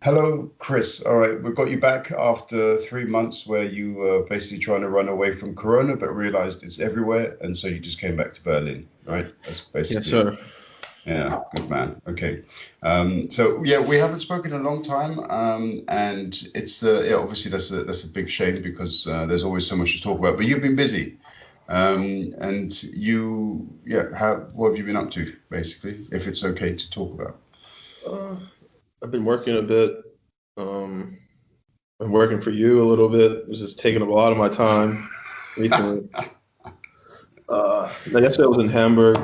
Hello, Chris. All right, we've got you back after 3 months where you were basically trying to run away from Corona, but realized it's everywhere, and so you just came back to Berlin, right? That's Yes, basically it. sir. Yeah, good man. Okay. So yeah, we haven't spoken in a long time, and it's yeah, obviously that's a big shame because there's always so much to talk about. But you've been busy, and yeah, what have you been up to, basically, if it's okay to talk about? Uh, I've been working a bit. Um, I'm working for you a little bit. It was just taking up a lot of my time recently. Yesterday I was in Hamburg.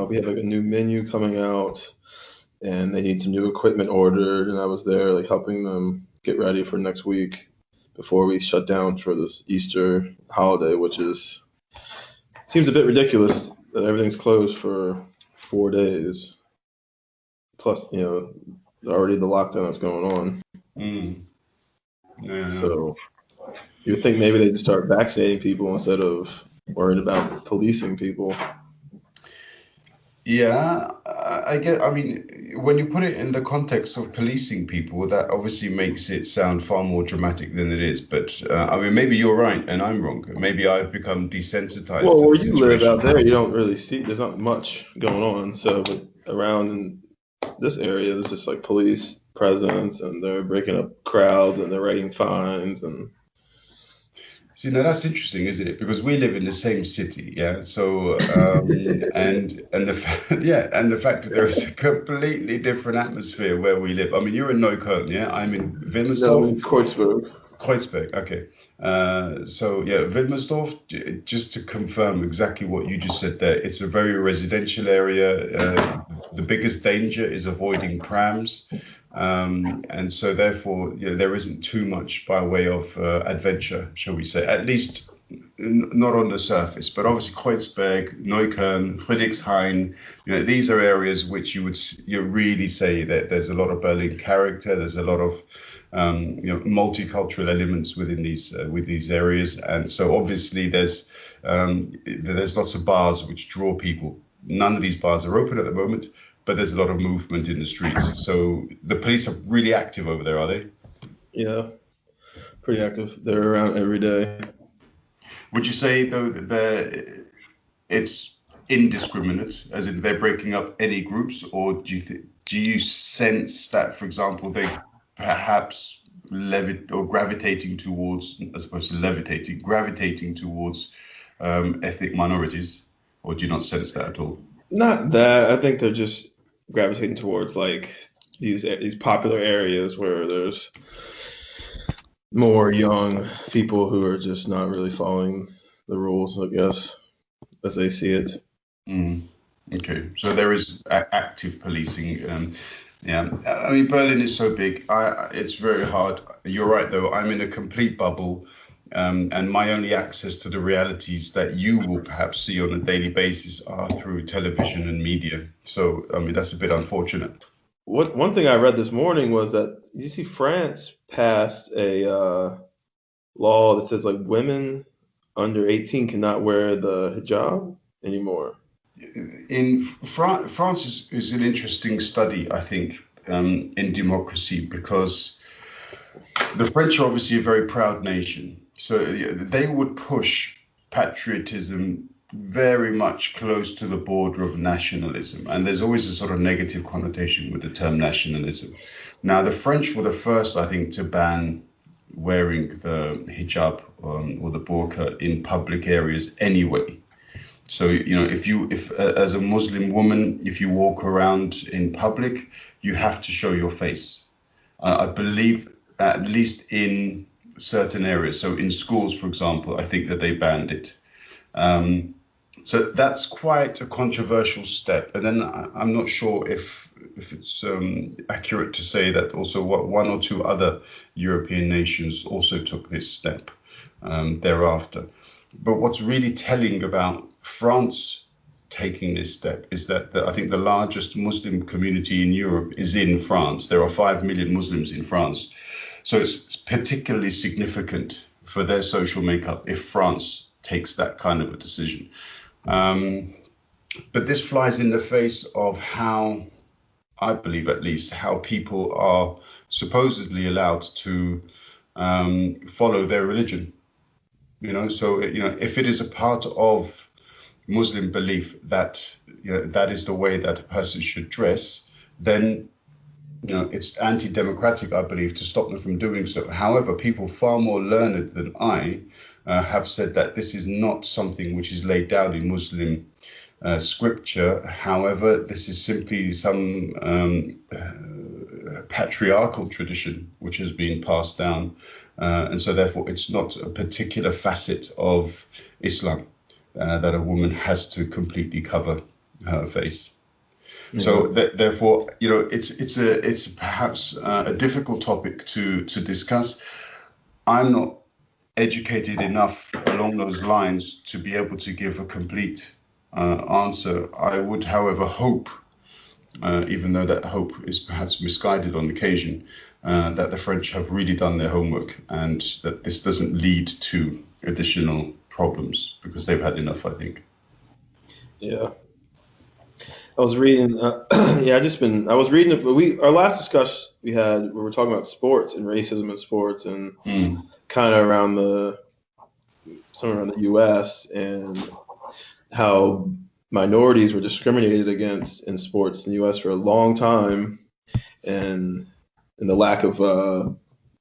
We have like a new menu coming out, and they need some new equipment ordered, and I was there like helping them get ready for next week before we shut down for this Easter holiday, which is seems a bit ridiculous that everything's closed for 4 days. Plus, already the lockdown that's going on. Mm, yeah. So you'd think maybe they'd start vaccinating people instead of worrying about policing people. Yeah, I get. I mean, when you put it in the context of policing people, that obviously makes it sound far more dramatic than it is. But I mean, maybe you're right and I'm wrong. Maybe I've become desensitized Well, to the where you live out situation. there, you don't really see, there's not much going on. So, but around in this area, there's just like police presence and they're breaking up crowds and they're writing fines. And See, now that's interesting, isn't it? Because we live in the same city, yeah. So, and the yeah, and the fact that there is a completely different atmosphere where we live. I mean, you're in Neukölln, yeah. I'm in no, Wilmersdorf. in Kreuzberg. Kreuzberg, okay. So yeah, Wilmersdorf, just to confirm exactly what you just said there, it's a very residential area. The biggest danger is avoiding prams. And so therefore, there isn't too much by way of adventure, shall we say, at least not on the surface. But obviously, Kreuzberg, Neukölln, Friedrichshain, these are areas which you really say that there's a lot of Berlin character. There's a lot of multicultural elements within these areas, and so obviously there's lots of bars which draw people. None of these bars are open at the moment, but there's a lot of movement in the streets. So the police are really active over there, are they? Yeah, pretty active. They're around every day. Would you say though that it's indiscriminate, as in they're breaking up any groups, or do you sense that, for example, they perhaps levit or gravitating towards, as opposed to levitating, gravitating towards ethnic minorities, or do you not sense that at all? Not that. I think they're just gravitating towards like these popular areas where there's more young people who are just not really following the rules, I guess, as they see it. Mm. Okay, so there is active policing. Yeah, I mean Berlin is so big. It's very hard. You're right though. I'm in a complete bubble, and my only access to the realities that you will perhaps see on a daily basis are through television and media. So I mean that's a bit unfortunate. What one thing I read this morning was that you see France passed a law that says like women under 18 cannot wear the hijab anymore. In France is an interesting study, I think, in democracy because the French are obviously a very proud nation. So yeah, they would push patriotism very much close to the border of nationalism. And there's always a sort of negative connotation with the term nationalism. Now, the French were the first, I think, to ban wearing the hijab or the burqa in public areas anyway. So, if as a Muslim woman, if you walk around in public, you have to show your face. I believe at least in certain areas. So in schools, for example, I think that they banned it. So that's quite a controversial step. And then I'm not sure if it's accurate to say that also what one or two other European nations also took this step thereafter. But what's really telling about France taking this step is that I think the largest Muslim community in Europe is in France. There are 5 million Muslims in France. So it's particularly significant for their social makeup if France takes that kind of a decision. Um, but this flies in the face of how, I believe at least, how people are supposedly allowed to follow their religion. So if it is a part of Muslim belief that that is the way that a person should dress, then it's anti-democratic, I believe, to stop them from doing so. However, people far more learned than I have said that this is not something which is laid down in Muslim scripture. However, this is simply some patriarchal tradition which has been passed down. And so therefore, it's not a particular facet of Islam that a woman has to completely cover her face. Yeah. So therefore, it's perhaps a difficult topic to discuss. I'm not educated enough along those lines to be able to give a complete answer. I would, however, hope, even though that hope is perhaps misguided on occasion, that the French have really done their homework and that this doesn't lead to additional problems, because they've had enough, I think. Yeah. I was reading, I was reading, our last discussion we were talking about sports and racism in sports and kind of somewhere around the U.S. and how minorities were discriminated against in sports in the U.S. for a long time, and the lack of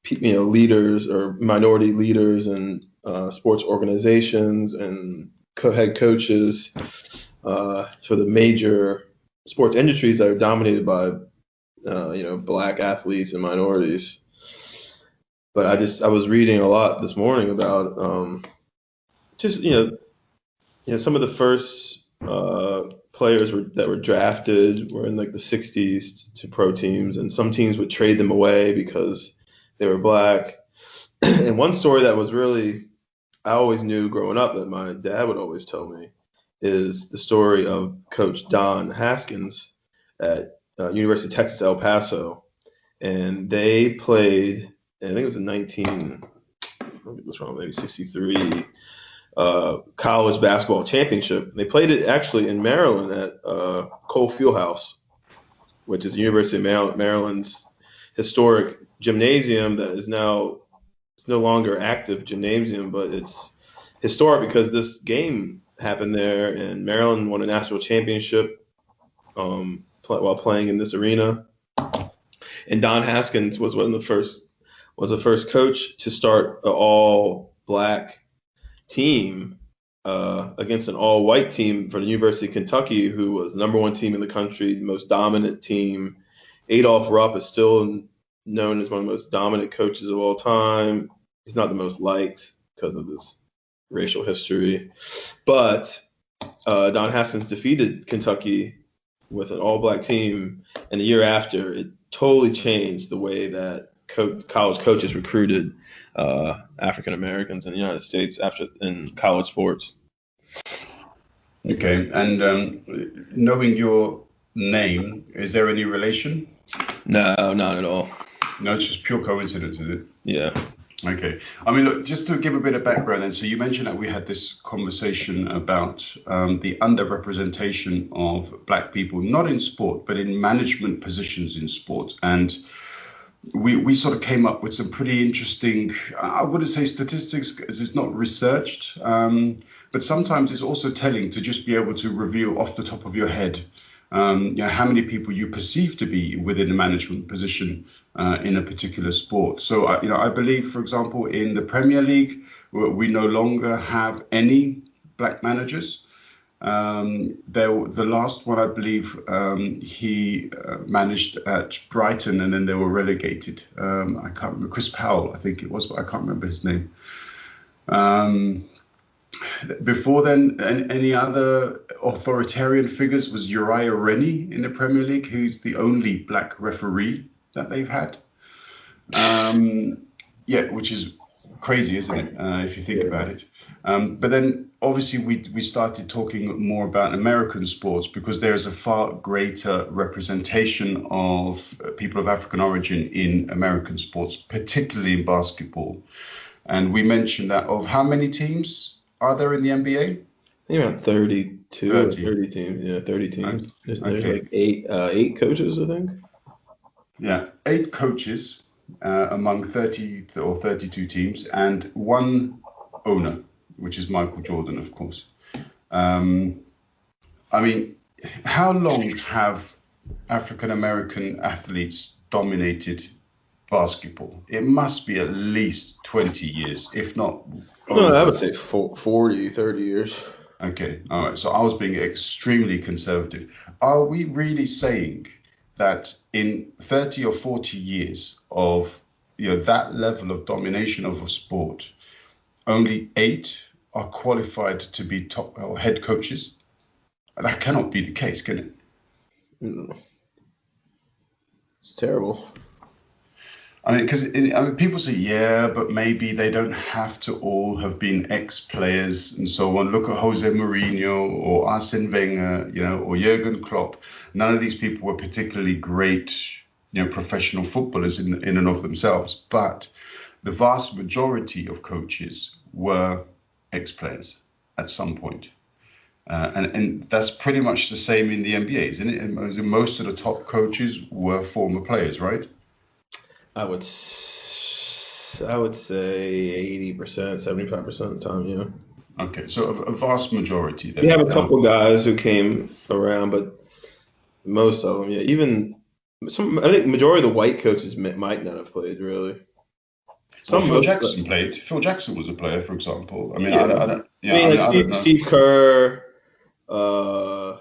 leaders or minority leaders and sports organizations and head coaches for the major sports industries that are dominated by black athletes and minorities. But I was reading a lot this morning about some of the first players that were drafted were in like the 60s to pro teams, and some teams would trade them away because they were black. And one story that was really, I always knew growing up that my dad would always tell me, is the story of Coach Don Haskins at University of Texas, El Paso. And they played, I think it was in I'll get this wrong, maybe 63, college basketball championship. They played it actually in Maryland at Cole Fieldhouse, which is University of Maryland's historic gymnasium that is now, it's no longer active gymnasium, but it's historic because this game happened there, and Maryland won a national championship while playing in this arena. And Don Haskins was the first coach to start an all-black team against an all-white team for the University of Kentucky, who was the number one team in the country, the most dominant team. Adolph Rupp is still known as one of the most dominant coaches of all time. He's not the most liked because of this racial history. But Don Haskins defeated Kentucky with an all-black team, and the year after, it totally changed the way that college coaches recruited African Americans in the United States in college sports. Okay, and knowing your name, is there any relation? No, not at all. No, it's just pure coincidence, is it? Yeah. Okay. I mean, look, just to give a bit of background then, so you mentioned that we had this conversation about the underrepresentation of black people, not in sport, but in management positions in sport. And we sort of came up with some pretty interesting, I wouldn't say statistics, because it's not researched, but sometimes it's also telling to just be able to reveal off the top of your head how many people you perceive to be within a management position in a particular sport. So, I believe, for example, in the Premier League, we no longer have any black managers. The last one, I believe, he managed at Brighton, and then they were relegated. I can't remember, Chris Powell, I think it was, but I can't remember his name. Before then, any other authoritarian figures was Uriah Rennie in the Premier League, who's the only black referee that they've had. Which is crazy, isn't it, if you think about it. But then obviously we started talking more about American sports because there is a far greater representation of people of African origin in American sports, particularly in basketball. And we mentioned that of how many teams are there in the NBA? I think around 32 or 30 teams. Yeah, 30 teams. There's like eight coaches, I think. Yeah. 8 coaches among 30 or 32 teams and one owner, which is Michael Jordan, of course. I mean, how long have African American athletes dominated basketball? It must be at least 20 years, if not No, I over. would say 40, 30 years. Okay, all right. So I was being extremely conservative. Are we really saying that in 30 or 40 years of that level of domination of a sport, only 8 are qualified to be top or head coaches? That cannot be the case, can it? Mm, It's terrible. I mean, because people say, yeah, but maybe they don't have to all have been ex-players and so on. Look at Jose Mourinho or Arsene Wenger, or Jurgen Klopp. None of these people were particularly great, professional footballers in and of themselves. But the vast majority of coaches were ex-players at some point. And that's pretty much the same in the NBA, isn't it? And most of the top coaches were former players, right? I would say 80%, 75% of the time, yeah. Okay, so a vast majority We then. have a couple guys who came around, but most of them, yeah. Even I think majority of the white coaches might not have played really. Well, Some Phil most, Jackson played. Phil Jackson was a player, for example. I mean, yeah. I don't. I Yeah, mean, I like mean, I don't know. Steve Kerr, uh,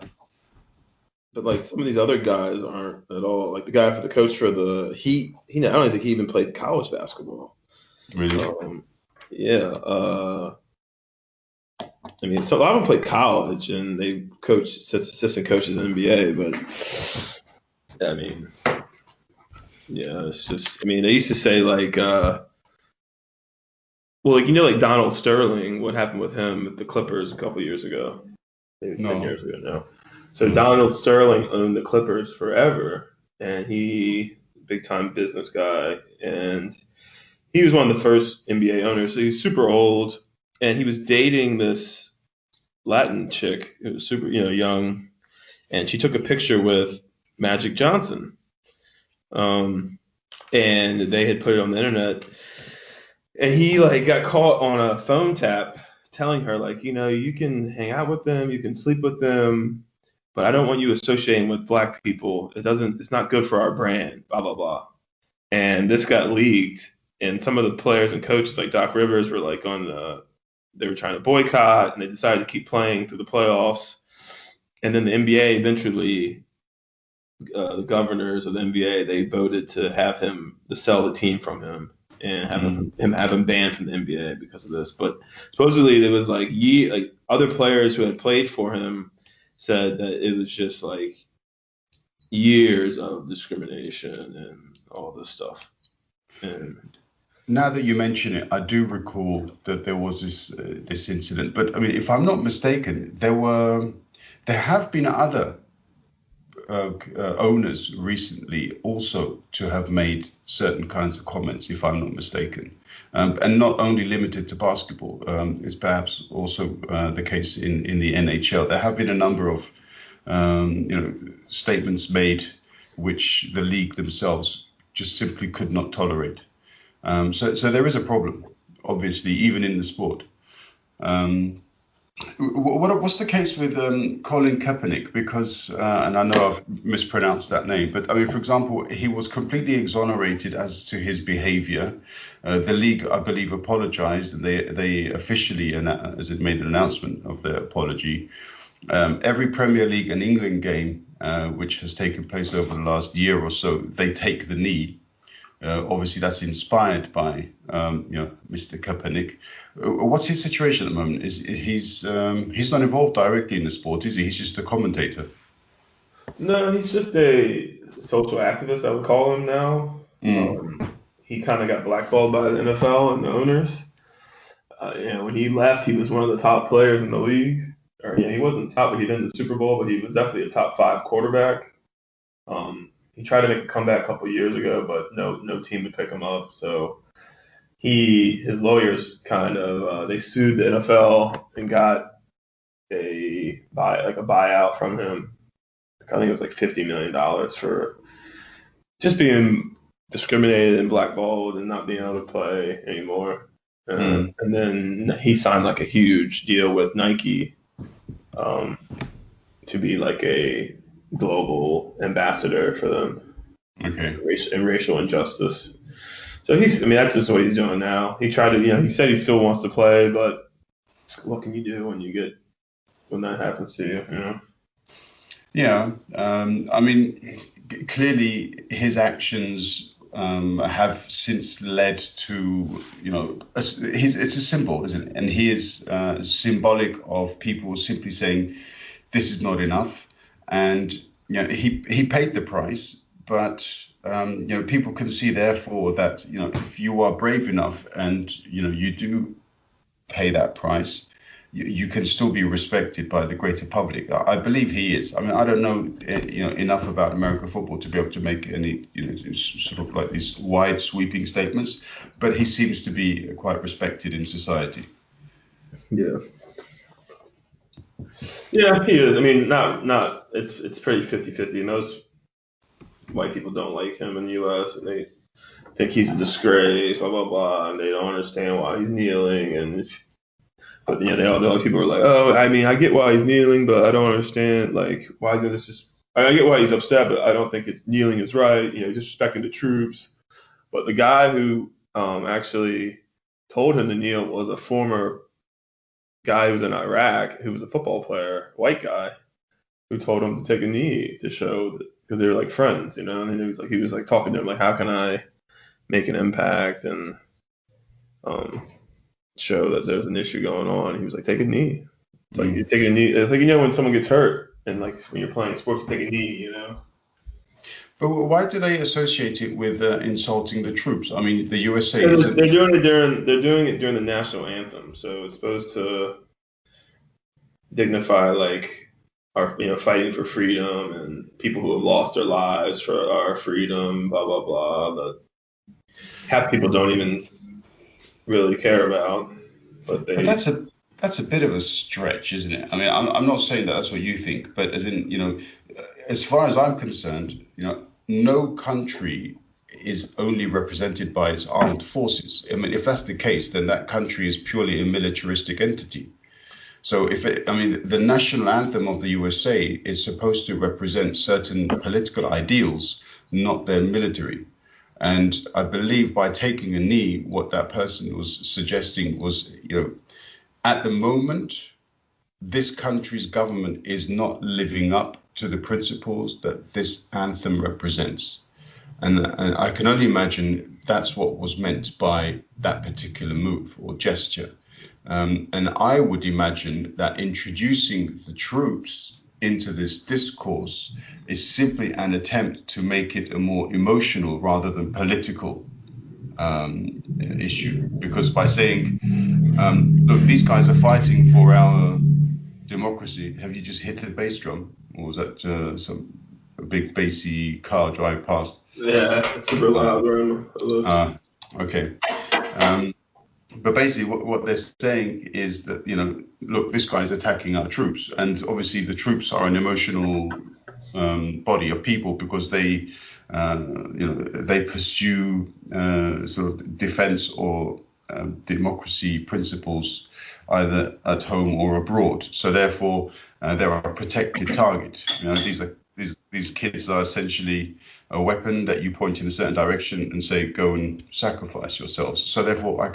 but like some of these other guys aren't at all. Like the guy for the coach for the Heat, I don't think he even played college basketball. Really. Yeah. I mean, so a lot of them played college and they coached assistant coaches in the NBA, but I mean, yeah, it's just. I mean, they used to say like, like Donald Sterling, what happened with him at the Clippers a couple years ago, maybe 10 No. years ago now. So Donald Sterling owned the Clippers forever, and big time business guy, and he was one of the first NBA owners. So he's super old, and he was dating this Latin chick who was super, young, and she took a picture with Magic Johnson, and they had put it on the internet, and he like got caught on a phone tap telling her like, you can hang out with them, you can sleep with them, but I don't want you associating with black people. It's not good for our brand, blah blah blah. And this got leaked, and some of the players and coaches like Doc Rivers were like they were trying to boycott, and they decided to keep playing through the playoffs. And then the NBA eventually, the governors of the NBA, they voted to sell the team from him and have him banned from the NBA because of this. But supposedly there was like other players who had played for him said that it was just like years of discrimination and all this stuff. And Now that you mention it, I do recall that there was this incident. But I mean, if I'm not mistaken, there have been other owners recently also to have made certain kinds of comments, if I'm not mistaken, and not only limited to basketball. It's perhaps also the case in the NHL. There have been a number of statements made which the league themselves just simply could not tolerate. So there is a problem, obviously, even in the sport. What's the case with Colin Kaepernick? Because, and I know I've mispronounced that name, but I mean, for example, he was completely exonerated as to his behavior. The league, I believe, apologized, and they officially made an announcement of their apology. Every Premier League and England game, which has taken place over the last year or so, they take the knee. Obviously, that's inspired by Mr. Kaepernick. What's his situation at the moment? He's not involved directly in the sport, is he? He's just a commentator. no, he's just a social activist, I would call him now. He kind of got blackballed by the NFL and the owners. When he left, he was one of the top players in the league. Or he wasn't top, but he didn't the Super Bowl, but he was definitely a top 5 quarterback. He tried to make a comeback a couple of years ago, but no team to pick him up. So his lawyers kind of they sued the NFL and got a buyout from him. I think it was like $50 million for just being discriminated and blackballed and not being able to play anymore. And then he signed like a huge deal with Nike to be like a global ambassador for them. Okay. And racial injustice. So that's just what he's doing now. He tried to, he said he still wants to play, but what can you do when that happens to you, Yeah. I mean, clearly his actions have since led to, it's a symbol, isn't it? And he is symbolic of people simply saying, this is not enough. And, he paid the price, but, people can see therefore that, if you are brave enough and, you do pay that price, you can still be respected by the greater public. I believe he is. I mean, I don't know, enough about American football to be able to make any, sort of like these wide sweeping statements, but he seems to be quite respected in society. Yeah. Yeah, he is. I mean, not. It's pretty 50-50. Most white people don't like him in the U.S. and they think he's a disgrace, blah blah blah, and they don't understand why he's kneeling. But the other people are like, oh, I mean, I get why he's kneeling, but I don't understand like why is this just. I get why he's upset, but I don't think it's kneeling is right. Disrespecting the troops. But the guy who actually told him to kneel was a former guy who was in Iraq, who was a football player, white guy, who told him to take a knee to show that because they were like friends, and then he was like talking to him like, how can I make an impact and show that there's an issue going on. He was like, take a knee. It's like you're taking a knee. It's like when someone gets hurt and like when you're playing sports, you take a knee, But why do they associate it with insulting the troops? I mean, the USA. They're doing it during the national anthem, so it's supposed to dignify like our fighting for freedom and people who have lost their lives for our freedom, blah blah blah. But half people don't even really care about. But that's a bit of a stretch, isn't it? I mean, I'm not saying that that's what you think, but as in, as far as I'm concerned, no country is only represented by its armed forces. I mean, if that's the case, then that country is purely a militaristic entity. So the national anthem of the USA is supposed to represent certain political ideals, not their military. And I believe by taking a knee, what that person was suggesting was, at the moment, this country's government is not living up to the principles that this anthem represents. And I can only imagine that's what was meant by that particular move or gesture. And I would imagine that introducing the troops into this discourse is simply an attempt to make it a more emotional rather than political issue. Because by saying, look, these guys are fighting for our democracy. Have you just hit a bass drum? Or was that a big bassy car drive past? Yeah, it's super loud room. Okay. But basically what they're saying is that, look, this guy's attacking our troops. And obviously the troops are an emotional body of people because they pursue sort of defense or democracy principles either at home or abroad. So therefore, they're a protected target. These kids are essentially a weapon that you point in a certain direction and say, go and sacrifice yourselves. So therefore, I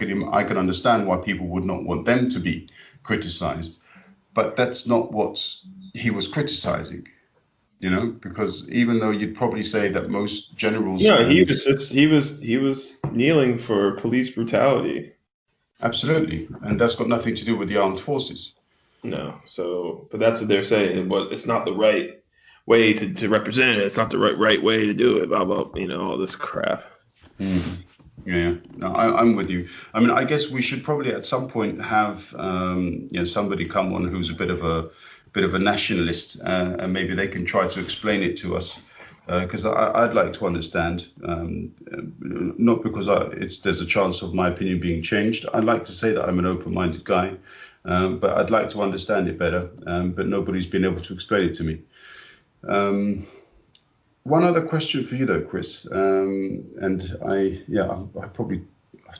can understand why people would not want them to be criticized. But that's not what he was criticizing, because even though you'd probably say that most generals. Yeah, he was kneeling for police brutality. Absolutely. And that's got nothing to do with the armed forces. No. So, but that's what they're saying. But it's not the right way to represent it. It's not the right way to do it. Blah, blah, all this crap. Yeah, no, I'm with you. I mean, I guess we should probably at some point have somebody come on who's a bit of a nationalist, and maybe they can try to explain it to us. Because I'd like to understand, not because there's a chance of my opinion being changed. I'd like to say that I'm an open-minded guy, but I'd like to understand it better. But nobody's been able to explain it to me. One other question for you though, Chris. And I've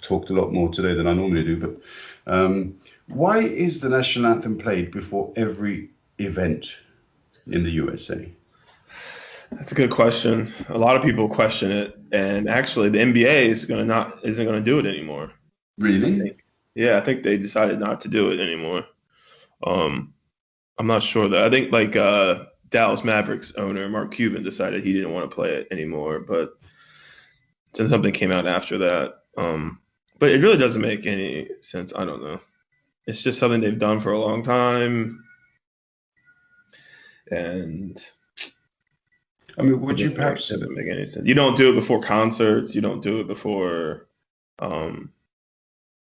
talked a lot more today than I normally do, but why is the national anthem played before every event in the USA? That's a good question. A lot of people question it, and actually, the NBA isn't gonna do it anymore. I Really? think. Yeah, I think they decided not to do it anymore. Um, I'm not sure though. I think like Dallas Mavericks owner Mark Cuban decided he didn't want to play it anymore, but since something came out after that, but it really doesn't make any sense. I don't know. It's just something they've done for a long time, and I mean, would you it perhaps? doesn't make any sense. You don't do it before concerts. You don't do it before um,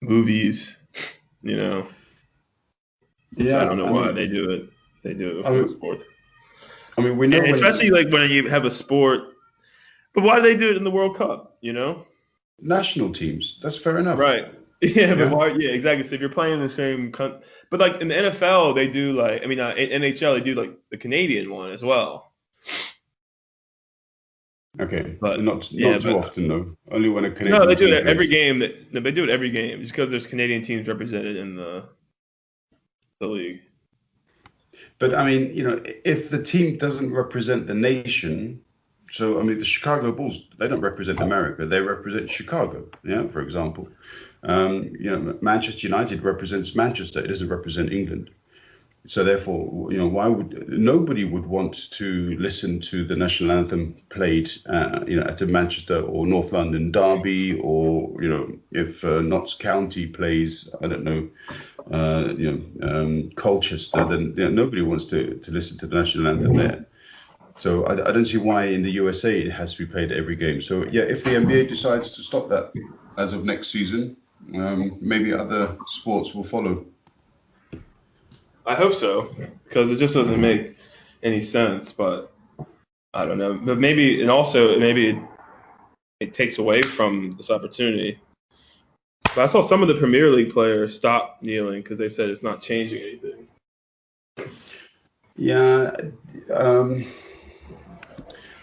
movies. You know, so I Yeah, don't know I why mean, they do it. They do it I before mean, sport, I mean, we know and when especially like when you have a sport. But why do they do it in the World Cup? You know? national teams. That's fair enough. Right. Yeah, but Yeah. why? Yeah, exactly. So if you're playing in the same country, but like in the NFL, they do like, I mean, in NHL, they do like the Canadian one as well. Okay. But Not yeah, too but often though. Only when a no, they Canadian do team it every plays. game. No, they do it every game just because there's Canadian teams represented in the league. But I mean, if the team doesn't represent the nation, so I mean, the Chicago Bulls, they don't represent America, they represent Chicago, yeah, for example. Manchester United represents Manchester, it doesn't represent England. So therefore, why would nobody would want to listen to the national anthem played, at a Manchester or North London derby, or if Notts County plays, I don't know, Colchester, then nobody wants to listen to the national anthem there. So I don't see why in the USA it has to be played at every game. So yeah, if the NBA decides to stop that as of next season, maybe other sports will follow. I hope so because it just doesn't make any sense. But I don't know. But maybe, and also maybe it takes away from this opportunity. But I saw some of the Premier League players stop kneeling because they said it's not changing anything. Yeah, um,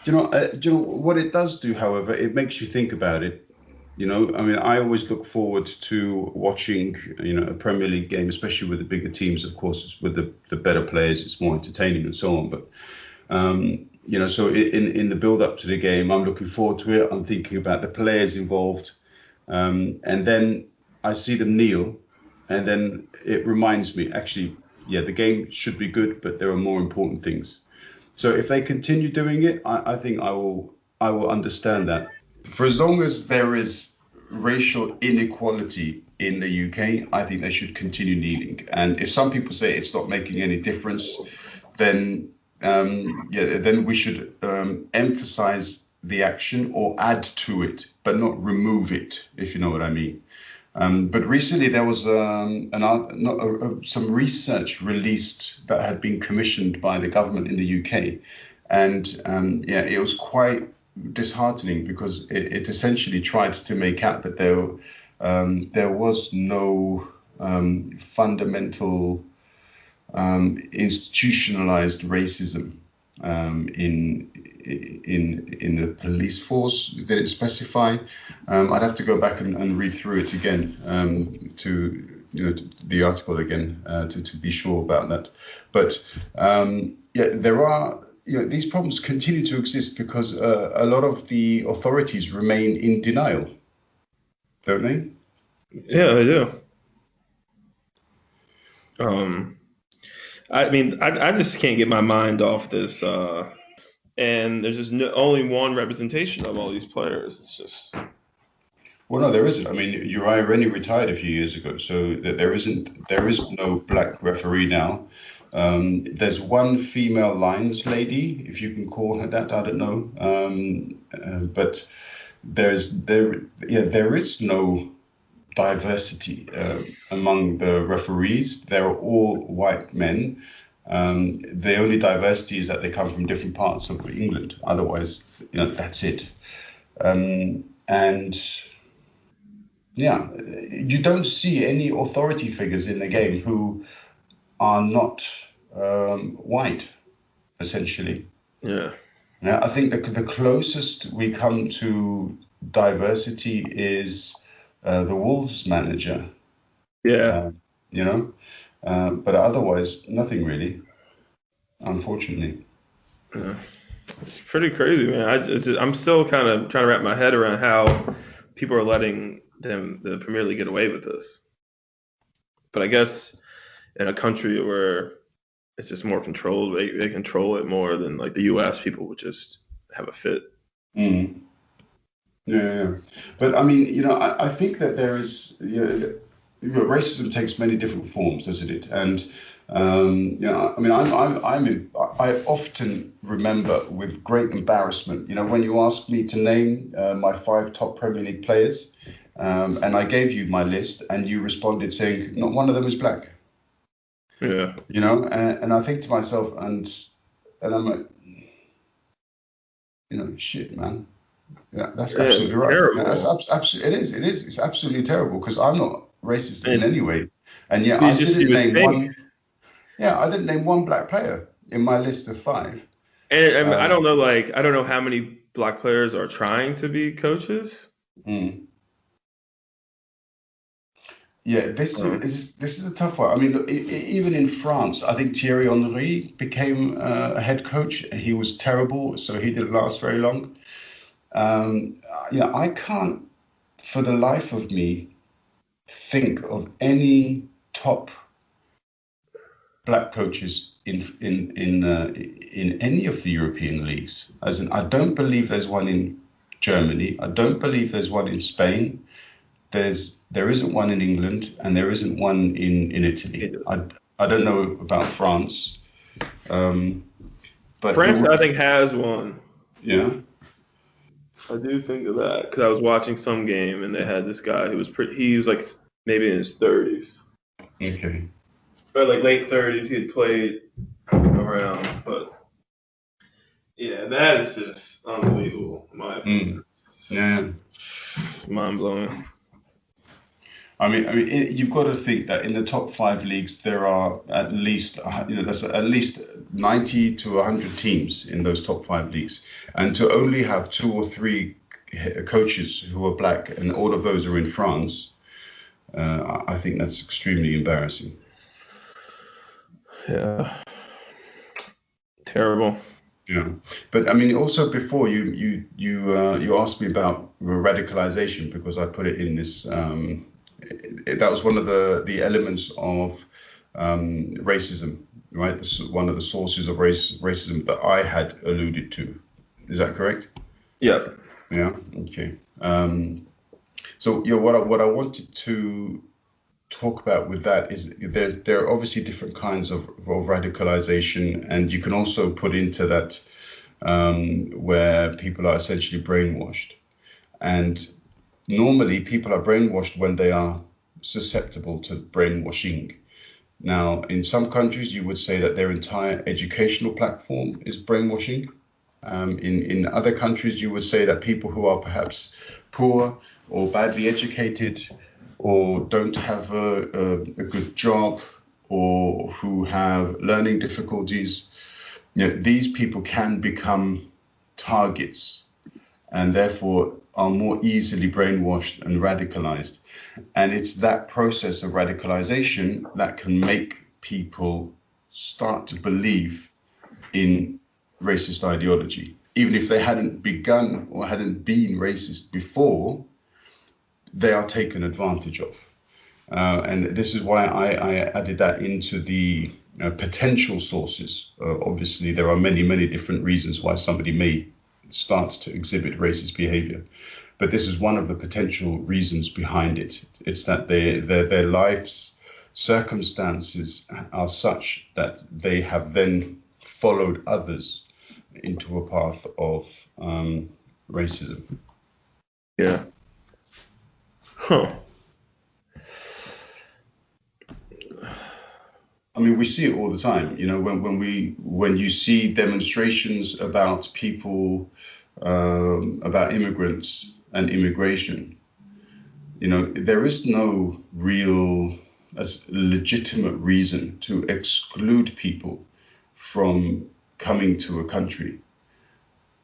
do you know what it does do? However, it makes you think about it. I mean, I always look forward to watching, a Premier League game, especially with the bigger teams. Of course, with the better players, it's more entertaining and so on. But so in the build up to the game, I'm looking forward to it. I'm thinking about the players involved, and then I see them kneel, and then it reminds me, actually, yeah, the game should be good, but there are more important things. So if they continue doing it, I think I will understand that. For as long as there is racial inequality in the UK, I think they should continue kneeling. And if some people say it's not making any difference, then then we should emphasize the action or add to it, but not remove it, if you know what I mean. But recently there was some research released that had been commissioned by the government in the UK, and it was quite disheartening because it essentially tried to make out that there was no fundamental institutionalized racism in the police force. Did it specify? I'd have to go back and read through it again to the article again to be sure about that. But there are these problems continue to exist because a lot of the authorities remain in denial, don't they? Yeah, they do. Um, I mean, I just can't get my mind off this. And there's just only one representation of all these players. It's just Well, no, there isn't. I mean, Uriah Rennie retired a few years ago, so there is no black referee now. There's one female lines lady, if you can call her that. I don't know, but there is no diversity among the referees. They're all white men. The only diversity is that they come from different parts of England. Otherwise, that's it. And yeah, you don't see any authority figures in the game who are not white, essentially. yeah. Now, I think the closest we come to diversity is the Wolves manager, Yeah. uh, you know, but otherwise, nothing really, unfortunately. Yeah. It's pretty crazy, man. I'm still kind of trying to wrap my head around how people are letting the Premier League get away with this. But I guess in a country where it's just more controlled, they control it more than like the U.S. People would just have a fit. Mm. Yeah. But I mean, I think that there is, racism takes many different forms, doesn't it? And I mean, I often remember with great embarrassment, when you asked me to name my 5 top Premier League players, and I gave you my list, and you responded saying not one of them is black. Yeah. And I think to myself, and I'm like, shit, man. Yeah, that's Yeah, absolutely it's right. Yeah, that's terrible. absolutely, it's absolutely terrible because I'm not racist And in any way. And yet it's just you would think, I didn't name one black player in my list of 5. and I Um, don't know, like I don't know how many black players are trying to be coaches. mm. Yeah, Um, this is a tough one. I mean, look, even in France, I think Thierry Henry became a head coach. He was terrible, so he didn't last very long. I can't, for the life of me, think of any top black coaches in any of the European leagues. As in, I don't believe there's one in Germany. I don't believe there's one in Spain. There isn't one in England, and there isn't one in Italy. I don't know about France, um, but France, I think, has one. yeah. I do think of that because I was watching some game and they had this guy who was pretty. He was like maybe in his 30s, Okay. or like late 30s. He had played around, but yeah, that is just unbelievable, in my opinion. Mm. Yeah. Mind blowing. You've got to think that in the top 5 leagues there are at least, there's at least 90 to 100 teams in those top 5 leagues, and to only have 2 or 3 coaches who are black, and all of those are in France. I think that's extremely embarrassing. Yeah, terrible. Yeah, but I mean, also before you asked me about radicalization because I put it in this. That was one of the elements of racism, right? This is one of the sources of racism that I had alluded to. Is that correct? Yeah. Yeah. Okay. So what I wanted to talk about with that is there are obviously different kinds of radicalization, and you can also put into that where people are essentially brainwashed. And normally people are brainwashed when they are susceptible to brainwashing. Now, in some countries, you would say that their entire educational platform is brainwashing. In other countries, you would say that people who are perhaps poor or badly educated or don't have a good job or who have learning difficulties, these people can become targets and therefore are more easily brainwashed and radicalized. And it's that process of radicalization that can make people start to believe in racist ideology. Even if they hadn't begun or hadn't been racist before, they are taken advantage of. And this is why I added that into the potential sources. Obviously, there are many, many different reasons why somebody may start to exhibit racist behavior. But this is one of the potential reasons behind it. It's that their life's circumstances are such that they have then followed others into a path of racism. Yeah. Huh. I mean, we see it all the time. When you see demonstrations about people, about immigrants and immigration, there is no real as legitimate reason to exclude people from coming to a country.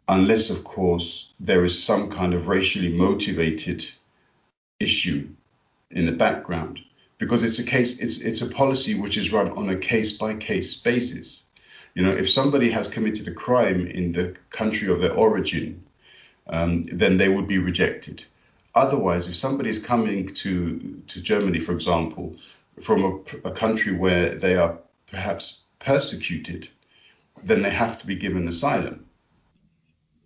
unless, of course, there is some kind of racially motivated issue in the background, because it's a policy which is run on a case by case basis. If somebody has committed a crime in the country of their origin, then they would be rejected. Otherwise, if somebody is coming to Germany, for example, from a country where they are perhaps persecuted, then they have to be given asylum.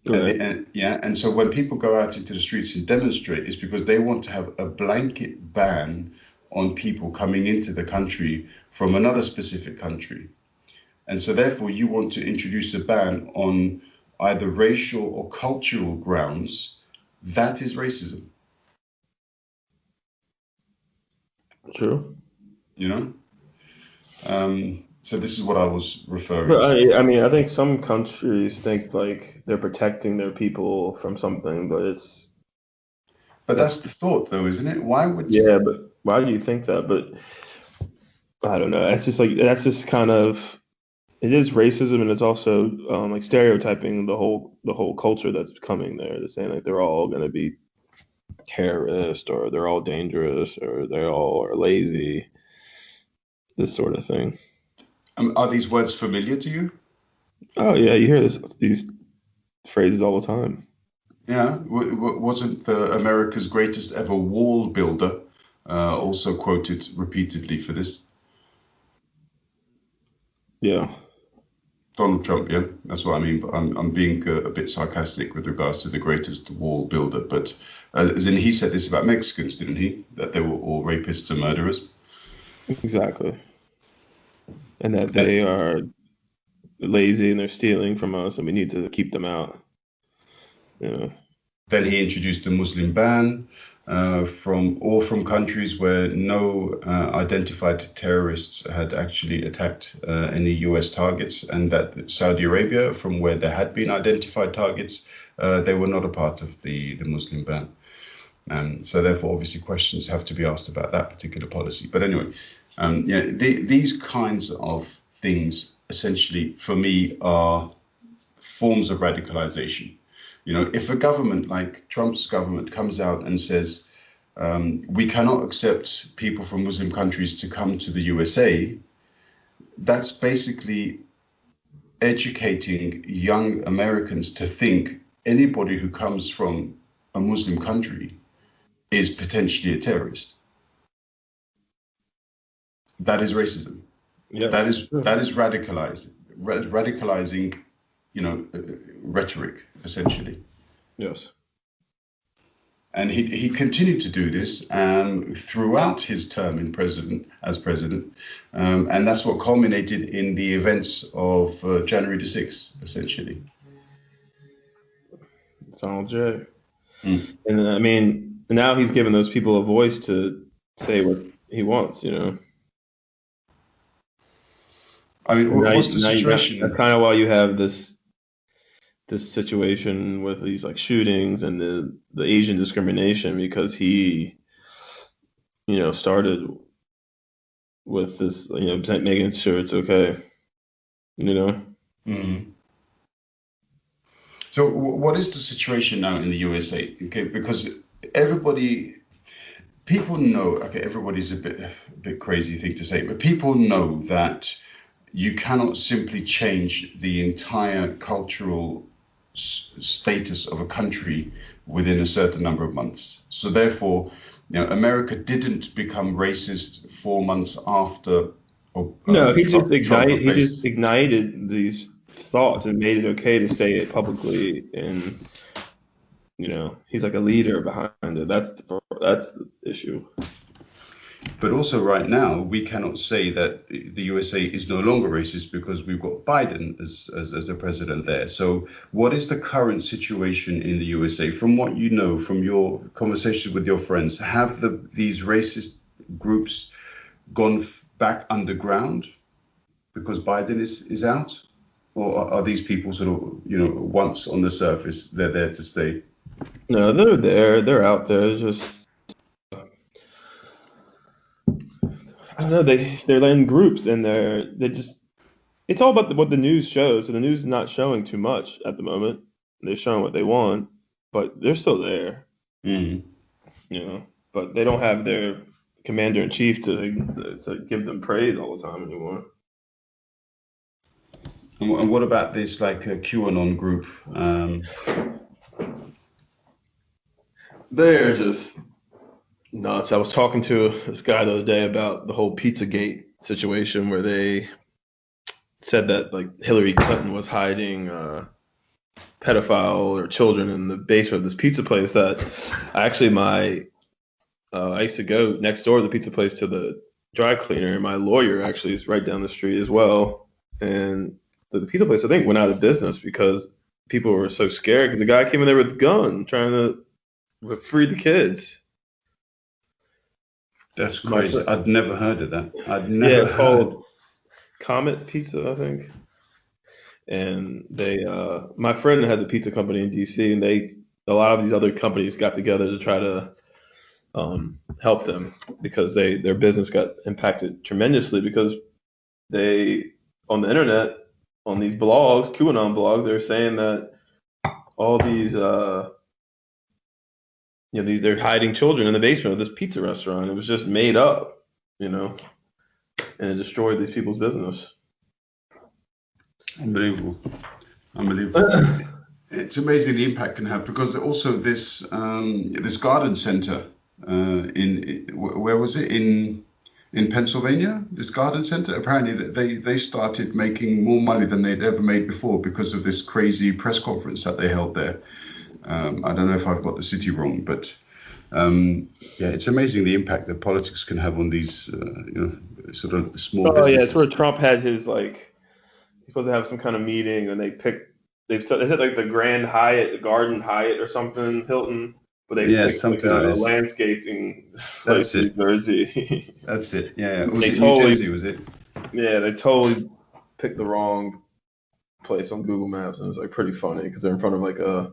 Right. And so when people go out into the streets and demonstrate, it's because they want to have a blanket ban on people coming into the country from another specific country. And so therefore you want to introduce a ban on either racial or cultural grounds. That is racism, True. you know? So this is what I was referring But to. I mean, I think some countries think like they're protecting their people from something, but But that's that's the thought, though, isn't it? Why would yeah. But why do you think that? But I don't know. That's just kind of it is racism, and it's also like stereotyping the whole culture that's coming there. They're saying like they're all gonna be terrorists, or they're all dangerous, or they all are lazy. This sort of thing. are these words familiar to you? Oh yeah, you hear these phrases all the time. Yeah, wasn't America's greatest ever wall builder also quoted repeatedly for this? Yeah. Donald Trump, yeah, that's what I mean. But I'm being a bit sarcastic with regards to the greatest wall builder. But as in, he said this about Mexicans, didn't he? That they were all rapists and murderers. Exactly. And that And they are lazy and they're stealing from us and we need to keep them out. You know. then he introduced the Muslim ban from countries where no identified terrorists had actually attacked any U.S. targets, and that Saudi Arabia, from where there had been identified targets, they were not a part of the Muslim ban. So therefore, obviously, questions have to be asked about that particular policy. But anyway, these kinds of things essentially, for me, are forms of radicalization. If a government like Trump's government comes out and says, we cannot accept people from Muslim countries to come to the USA, that's basically educating young Americans to think anybody who comes from a Muslim country is potentially a terrorist. That is racism. Yeah. That is radicalizing, rhetoric essentially. Yes. And he continued to do this throughout his term as president, and that's what culminated in the events of January the 6th, essentially. Donald J. Mm. And I mean, now he's given those people a voice to say what he wants, you know. I mean, And what's the now you got that's situation? kind of why you have this situation with these like shootings and the Asian discrimination because he, started with this, making sure it's okay, you know. Mm. So, what is the situation now in the USA? Okay, because everybody, people know. Okay, everybody's a bit crazy thing to say, but people know that you cannot simply change the entire cultural status of a country within a certain number of months. So therefore, America didn't become racist 4 months after No, Trump he replaced. just ignited these thoughts and made it okay to say it publicly, and he's like a leader behind it. That's the issue. But also right now, we cannot say that the USA is no longer racist because we've got Biden as the president there. So what is the current situation in the USA? From what you know, from your conversations with your friends, have these racist groups gone back underground because Biden is out? Or are these people sort of, once on the surface, they're there to stay? No, they're there. They're out there. It's just I don't know. They're in groups and they just it's all about what the news shows. So the news is not showing too much at the moment. They're showing what they want, but they're still there, Mm. But they don't have their commander in chief to give them praise all the time anymore. And what about this like a QAnon group? They're just nuts. I was talking to this guy the other day about the whole Pizzagate situation where they said that like Hillary Clinton was hiding pedophile or children in the basement of this pizza place that actually I used to go next door to the pizza place to the dry cleaner, and my lawyer actually is right down the street as well. And the pizza place I think went out of business because people were so scared because the guy came in there with a gun trying to free the kids. That's crazy. I'd never heard of that. It's called Comet Pizza, I think. And they, my friend has a pizza company in DC, and a lot of these other companies got together to try to help them because their business got impacted tremendously because they on the internet on these blogs, QAnon blogs, they're saying that all these they're hiding children in the basement of this pizza restaurant. It was just made up, and it destroyed these people's business. Unbelievable. It's amazing the impact can have because also this garden center where was it in Pennsylvania? This garden center apparently they started making more money than they'd ever made before because of this crazy press conference that they held there. I don't know if I've got the city wrong, but it's amazing the impact that politics can have on these sort of small businesses. Yeah, it's where Trump had his he's supposed to have some kind of meeting, and they said like the Grand Hyatt, the Garden Hyatt or something, Hilton, but they picked like a landscaping place in New Jersey. That's it. Yeah. Was it New Jersey? Was it? Yeah, they totally picked the wrong place on Google Maps, and it was like pretty funny because they're in front of like a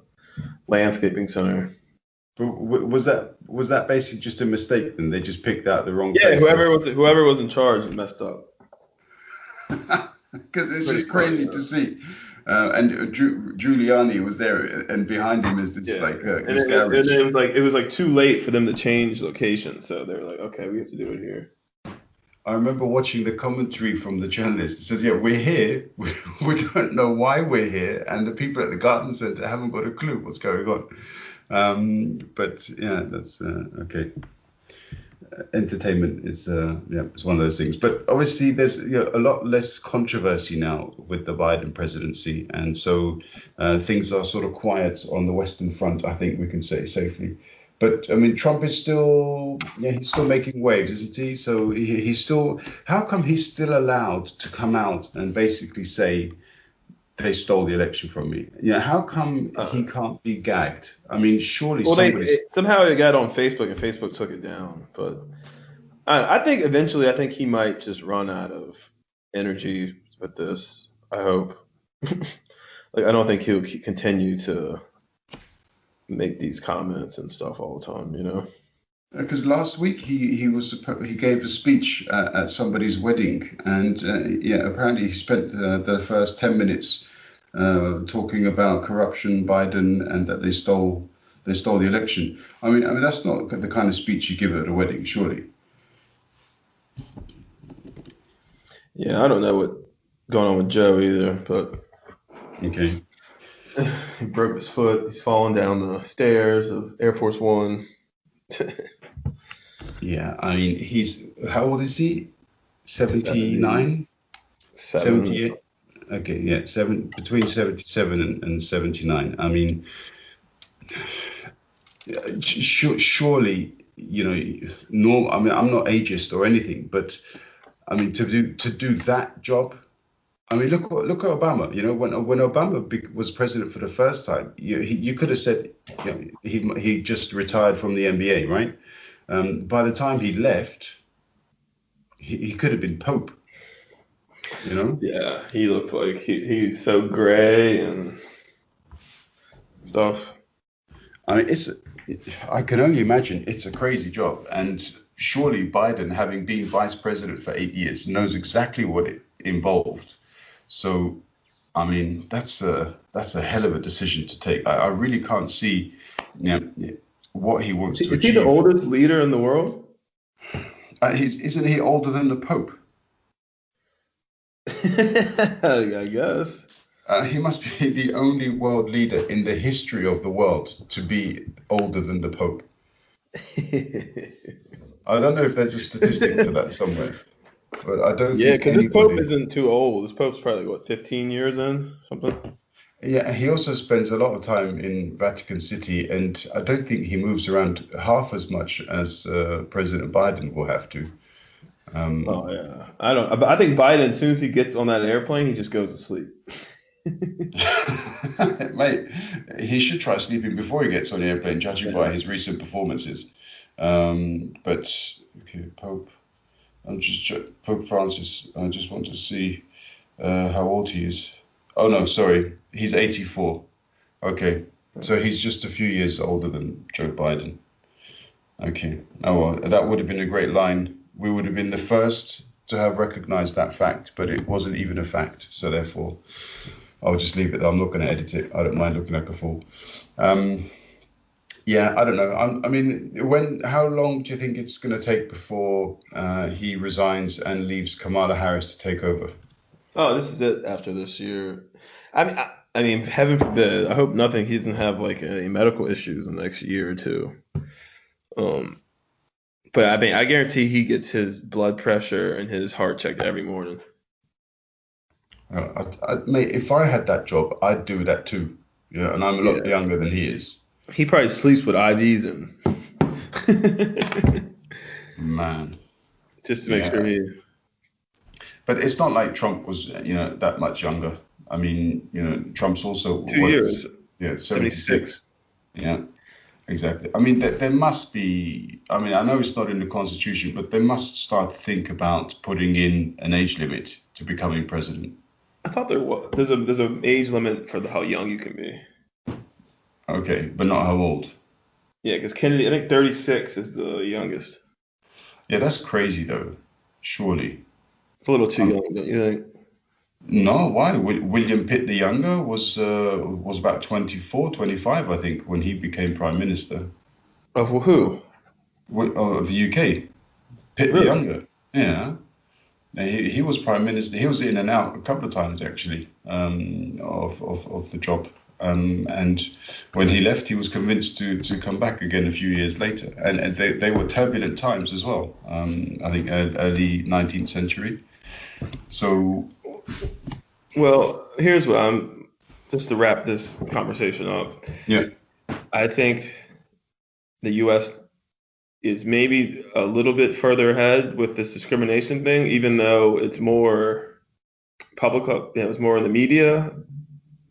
landscaping center. Was that basically just a mistake? Then they just picked out the wrong place? Yeah, whoever was in charge messed up. Because it's just crazy to see. And Giuliani was there, and behind him is this this garage. And it was like too late for them to change location, so they were like, okay, we have to do it here. I remember watching the commentary from the journalist. It says, yeah, we're here. We don't know why we're here, and the people at the garden center haven't got a clue what's going on. But yeah, that's okay. Entertainment is it's one of those things, but obviously there's a lot less controversy now with the Biden presidency, and so things are sort of quiet on the Western Front, I think we can say safely. But I mean, Trump is still he's still making waves, isn't he? So he's still, how come he's still allowed to come out and basically say they stole the election from me? How come he can't be gagged? I mean, surely somehow it got on Facebook and Facebook took it down. But I think eventually, he might just run out of energy with this. I hope. I don't think he'll continue to make these comments and stuff all the time, Because last week he gave a speech at somebody's wedding, and apparently he spent the first 10 minutes talking about corruption, Biden, and that they stole the election. I mean that's not the kind of speech you give at a wedding, surely. Yeah, I don't know what's going on with Joe either, but okay. He broke his foot. He's falling down the stairs of Air Force One. Yeah, I mean, how old is he? 79? 78? Okay, yeah, between 77 and 79. I mean, surely, normal. I mean, I'm not ageist or anything, but I mean, to do that job. I mean, look at Obama. When Obama was president for the first time, you could have said he just retired from the NBA, right? By the time he left, he could have been Pope. Yeah, he looked like he's so gray and stuff. I mean, I can only imagine it's a crazy job, and surely Biden, having been vice president for 8 years, knows exactly what it involved. So, I mean, that's a hell of a decision to take. I really can't see, you know, what he wants to Is he the achieve. oldest leader in the world? Isn't he older than the Pope? I guess. He must be the only world leader in the history of the world to be older than the Pope. I don't know if there's a statistic for that somewhere, but I don't Yeah, think because this Pope anybody. isn't too old. This Pope's probably what, 15 years in, something. Yeah, he also spends a lot of time in Vatican City, and I don't think he moves around half as much as President Biden will have to. Oh Um, yeah, I don't. But I think Biden, as soon as he gets on that airplane, he just goes to sleep. Mate, he should try sleeping before he gets on the airplane, judging by his recent performances. But okay, Pope. Pope Francis. I just want to see how old he is. Oh no, sorry, he's 84. Okay, so he's just a few years older than Joe Biden. Okay. Oh well, that would have been a great line. We would have been the first to have recognized that fact, but it wasn't even a fact. So therefore, I'll just leave it. I'm not going to edit it. I don't mind looking like a fool. Um, yeah, I don't know. I mean, how long do you think it's going to take before he resigns and leaves Kamala Harris to take over? Oh, this is it after this year. I mean, heaven forbid. I hope nothing. He doesn't have like any medical issues in the next year or two. Um, but I mean, I guarantee he gets his blood pressure and his heart checked every morning. Mate, if I had that job, I'd do that too. Yeah, and I'm a lot Yeah, younger than he is. he probably sleeps with IVs in, Man, just to make sure yeah. he. But it's not like Trump was, that much younger. I mean, Trump's also Two what, years, yeah, 76. 76. Yeah, exactly. I mean, there must be. I mean, I know it's not in the Constitution, but they must start to think about putting in an age limit to becoming president. I thought there was there's a age limit for how young you can be. Okay, but not how old. Yeah, because Kennedy, I think 36 is the youngest. Yeah, that's crazy though. Surely. It's a little too Um, young, don't you think? no, why? William Pitt the younger was about 24, 25, I think, when he became prime minister Of who? of the UK. Pitt the Really? younger. Yeah. He was prime minister. He was in and out a couple of times actually of the job. And when he left, he was convinced to come back again a few years later. And they were turbulent times as well. I think early 19th century. So Well, here's what I'm just to wrap this conversation up. yeah, I think the U.S. is maybe a little bit further ahead with this discrimination thing, even though it's more public, it's more in the media.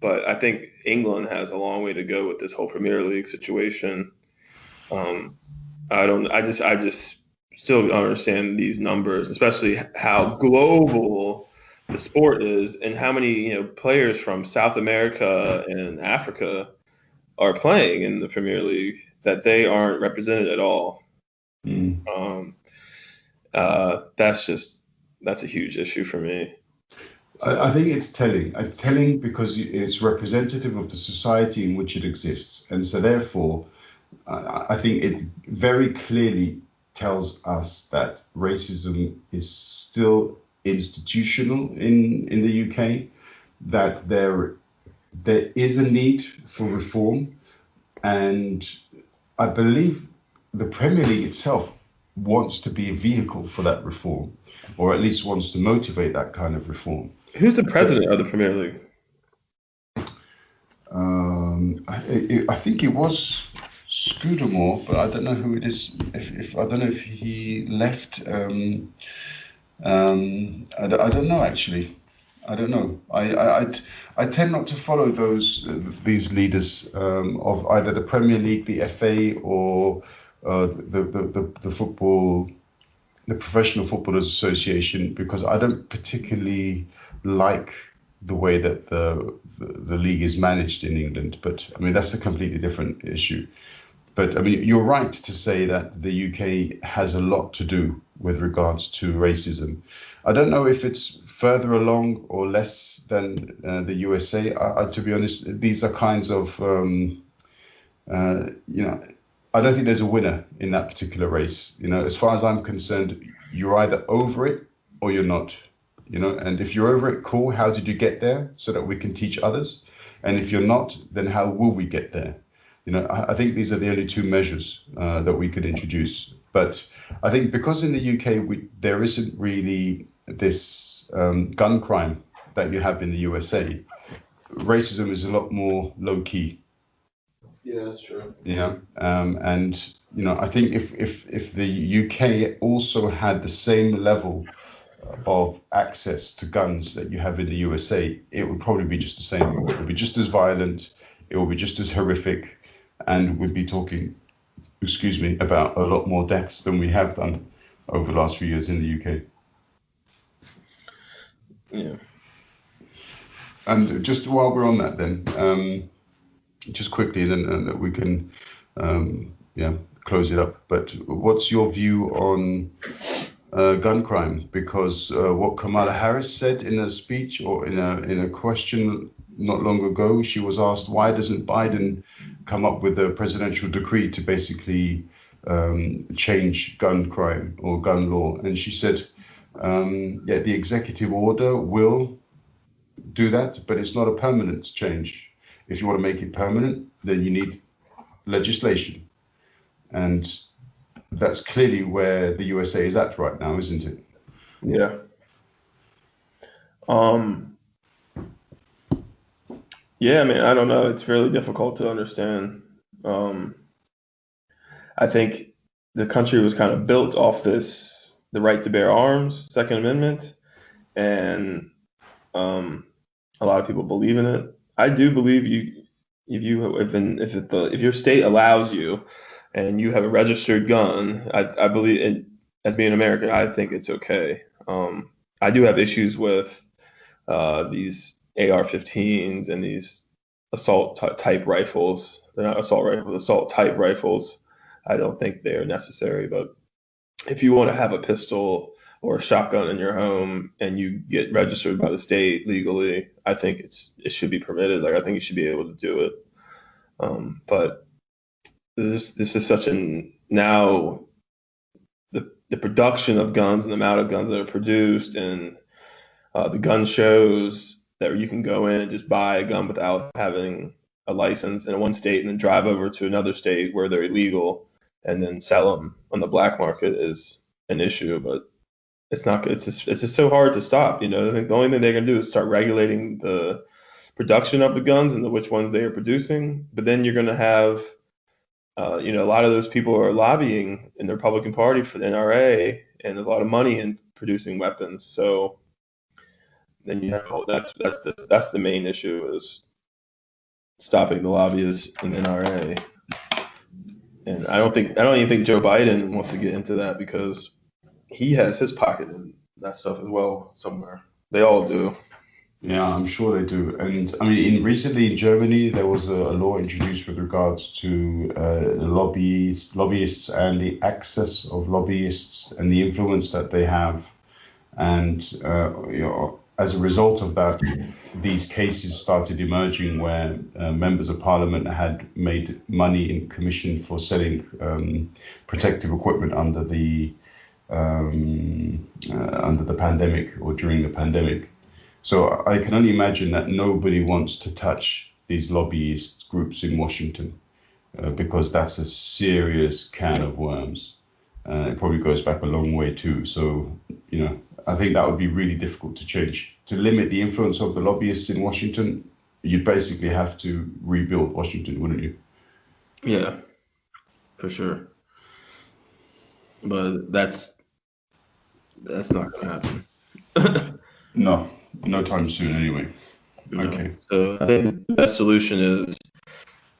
But I think England has a long way to go with this whole Premier League situation. Um, I just still don't understand these numbers, especially how global the sport is and how many, players from South America and Africa are playing in the Premier League that they aren't represented at all. mm. Um, that's a huge issue for me. I So think it's telling. It's telling because it's representative of the society in which it exists, and so therefore, I think it very clearly tells us that racism is still institutional in the UK, that there is a need for reform, and I believe the Premier League itself wants to be a vehicle for that reform, or at least wants to motivate that kind of reform. who's the But president of the Premier League? I think it was Scudamore, but I don't know who it is. If I don't know if he left. I don't know actually. I don't know. I tend not to follow these leaders of either the Premier League, the FA, or the football, the Professional Footballers Association, because I don't particularly like the way that the league is managed in England. But I mean, that's a completely different issue. But I mean, you're right to say that the UK has a lot to do with regards to racism. I don't know if it's further along or less than the USA. To be honest, these are kinds of, I don't think there's a winner in that particular race. As far as I'm concerned, you're either over it or you're not. And if you're over it, cool. How did you get there so that we can teach others? And if you're not, then how will we get there? I think these are the only two measures that we could introduce. But I think because in the UK, there isn't really this gun crime that you have in the USA, racism is a lot more low key. Yeah, that's true. And I think if the UK also had the same level of access to guns that you have in the USA, it would probably be just the same. It would be just as violent, it would be just as horrific, and we'd be talking, about a lot more deaths than we have done over the last few years in the UK. Yeah. And just while we're on that then, just quickly, then we can close it up. But what's your view on gun crime? Because what Kamala Harris said in a speech or in a question not long ago, she was asked, why doesn't Biden come up with a presidential decree to basically change gun crime or gun law? And she said, the executive order will do that, but it's not a permanent change. If you want to make it permanent, then you need legislation. And that's clearly where the USA is at right now, isn't it? Yeah. Yeah, I mean, I don't know. It's really difficult to understand. I think the country was kind of built off the right to bear arms, Second Amendment, and a lot of people believe in it. I do believe if your state allows you and you have a registered gun, I believe in, as being American, I think it's okay. I do have issues with these AR-15s and these assault type rifles. They're not assault rifles, assault type rifles. I don't think they're necessary. But if you want to have a pistol or a shotgun in your home and you get registered by the state legally, I think it should be permitted. Like, I think you should be able to do it. But this is such now the production of guns and the amount of guns that are produced and the gun shows that you can go in and just buy a gun without having a license in one state and then drive over to another state where they're illegal and then sell them on the black market is an issue. But it's not. It's just so hard to stop. I think the only thing they're gonna do is start regulating the production of the guns and which ones they are producing. But then you're gonna have a lot of those people are lobbying in the Republican Party for the NRA, and there's a lot of money in producing weapons. So then you have that's the main issue is stopping the lobbyists in the NRA. And I don't even think Joe Biden wants to get into that because he has his pocket in that stuff as well somewhere. They all do. Yeah, I'm sure they do. And I mean, recently in Germany, there was a law introduced with regards to lobbyists and the access of lobbyists and the influence that they have. And as a result of that, these cases started emerging where members of parliament had made money in commission for selling protective equipment under the pandemic or during the pandemic. So I can only imagine that nobody wants to touch these lobbyist groups in Washington because that's a serious can of worms. It probably goes back a long way too. So, I think that would be really difficult to change. To limit the influence of the lobbyists in Washington, you'd basically have to rebuild Washington, wouldn't you? Yeah, for sure. But that's not going to happen. No time soon anyway. No. Okay. So I think the best solution is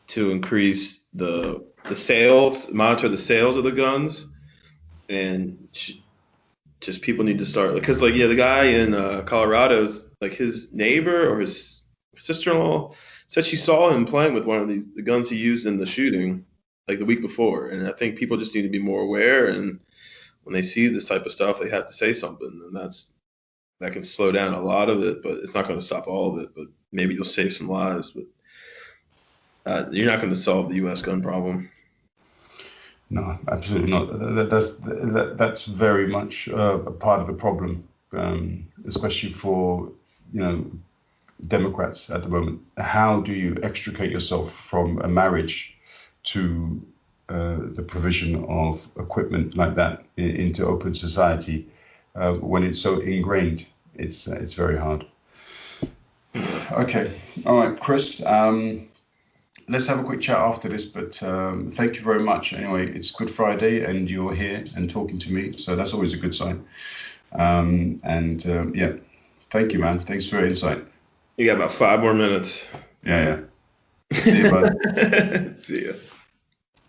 to increase the sales, monitor the sales of the guns, and just people need to start because the guy in Colorado's his neighbor or his sister-in-law said she saw him playing with one of the guns he used in the shooting the week before, and I think people just need to be more aware and when they see this type of stuff, they have to say something, and that can slow down a lot of it, but it's not going to stop all of it. But maybe you'll save some lives, but you're not going to solve the U.S. gun problem. No, absolutely not. That's very much a part of the problem, especially for Democrats at the moment. How do you extricate yourself from a marriage to the provision of equipment like that into open society when it's so ingrained? It's very hard. Okay, all right, Chris. Let's have a quick chat after this, but thank you very much. Anyway, it's Good Friday and you're here and talking to me, so that's always a good sign. Yeah, thank you, man. Thanks for your insight. You got about 5 more minutes. Yeah. See you, bud. See ya.